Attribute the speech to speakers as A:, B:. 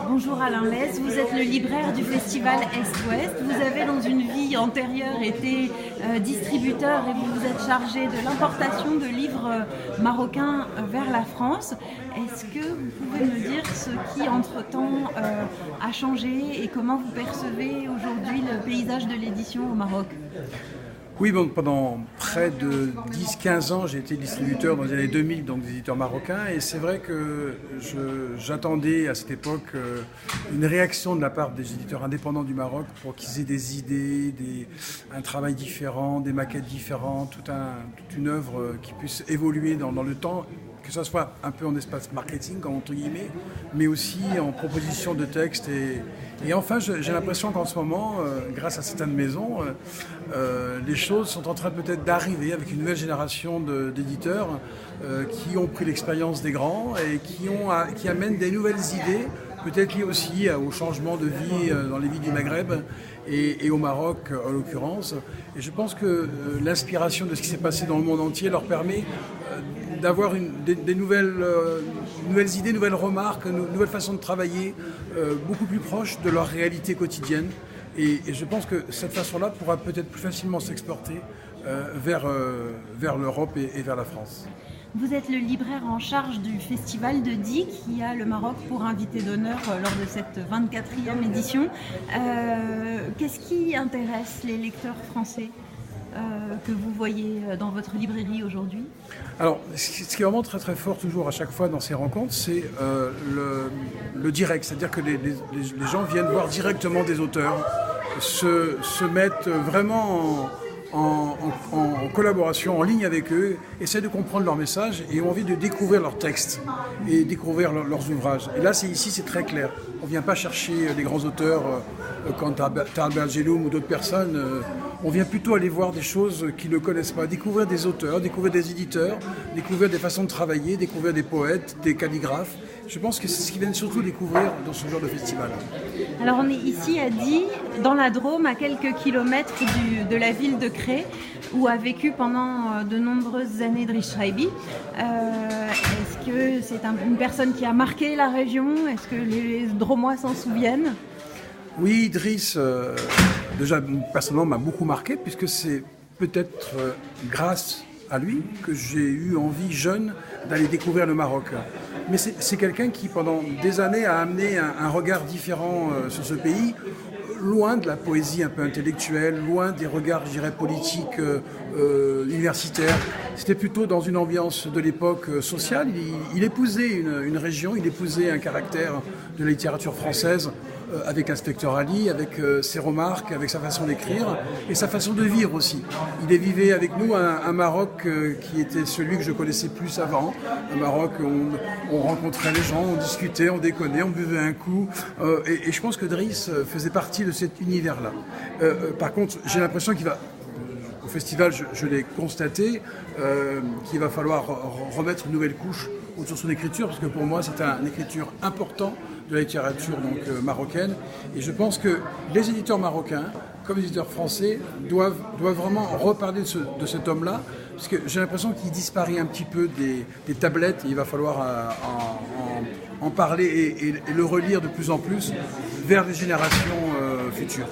A: Bonjour Alain Lez, vous êtes le libraire du festival Est-Ouest. Vous avez dans une vie antérieure été distributeur et vous vous êtes chargé de l'importation de livres marocains vers la France. Est-ce que vous pouvez me dire ce qui entre-temps a changé et comment vous percevez aujourd'hui le paysage de l'édition au Maroc ?
B: Oui, bon, pendant près de 10-15 ans, j'ai été distributeur dans les années 2000, donc des éditeurs marocains. Et c'est vrai que j'attendais à cette époque une réaction de la part des éditeurs indépendants du Maroc pour qu'ils aient des idées, un travail différent, des maquettes différentes, toute une œuvre qui puisse évoluer dans le temps, que ce soit un peu en espace marketing, entre guillemets, mais aussi en proposition de texte. Et enfin, j'ai l'impression qu'en ce moment, grâce à certaines maisons, les choses sont en train peut-être d'arriver avec une nouvelle génération d'éditeurs qui ont pris l'expérience des grands et qui amènent des nouvelles idées, peut-être liées aussi au changement de vie dans les villes du Maghreb et au Maroc en l'occurrence. Et je pense que l'inspiration de ce qui s'est passé dans le monde entier leur permet d'avoir des nouvelles idées, nouvelles remarques, nouvelles façons de travailler, beaucoup plus proches de leur réalité quotidienne. Et je pense que cette façon-là pourra peut-être plus facilement s'exporter vers l'Europe et vers la France.
A: Vous êtes le libraire en charge du festival de Die qui a le Maroc pour invité d'honneur lors de cette 24e édition. Qu'est-ce qui intéresse les lecteurs français que vous voyez dans votre librairie aujourd'hui ?
B: Alors, ce qui est vraiment très très fort toujours à chaque fois dans ces rencontres, c'est le direct. C'est-à-dire que les gens viennent voir directement des auteurs, se mettent vraiment en collaboration, en ligne avec eux, essaient de comprendre leur message et ont envie de découvrir leurs textes et découvrir leurs ouvrages. Et là, ici, c'est très clair. On ne vient pas chercher des grands auteurs comme Tal Belgeloum ou d'autres personnes. On vient plutôt aller voir des choses qu'ils ne connaissent pas, découvrir des auteurs, découvrir des éditeurs, découvrir des façons de travailler, découvrir des poètes, des calligraphes. Je pense que c'est ce qu'ils viennent surtout découvrir dans ce genre de festival.
A: Alors on est ici à Die, dans la Drôme, à quelques kilomètres de la ville de Cré, où a vécu pendant de nombreuses années Driss Chaibi. Est-ce que c'est une personne qui a marqué la région ? Est-ce que les Dromois s'en souviennent ?
B: Oui, Driss, déjà personnellement m'a beaucoup marqué, puisque c'est peut-être grâce à lui que j'ai eu envie jeune d'aller découvrir le Maroc. Mais c'est quelqu'un qui pendant des années a amené un regard différent sur ce pays, loin de la poésie un peu intellectuelle, loin des regards, je dirais, politiques, universitaires. C'était plutôt dans une ambiance de l'époque sociale. Il épousait une région, il épousait un caractère de la littérature française, avec Inspecteur Ali, avec ses remarques, avec sa façon d'écrire et sa façon de vivre aussi. Il vivait avec nous un Maroc qui était celui que je connaissais plus avant, un Maroc où on rencontrait les gens, on discutait, on déconnait, on buvait un coup, et je pense que Driss faisait partie de cet univers-là. Par contre, j'ai l'impression qu'il va, au festival, je l'ai constaté, qu'il va falloir remettre une nouvelle couche autour de son écriture, parce que pour moi c'est une écriture importante de la littérature marocaine, et je pense que les éditeurs marocains, comme les éditeurs français, doivent vraiment reparler de cet homme-là, parce que j'ai l'impression qu'il disparaît un petit peu des tablettes, et il va falloir en parler et le relire de plus en plus vers les générations futures.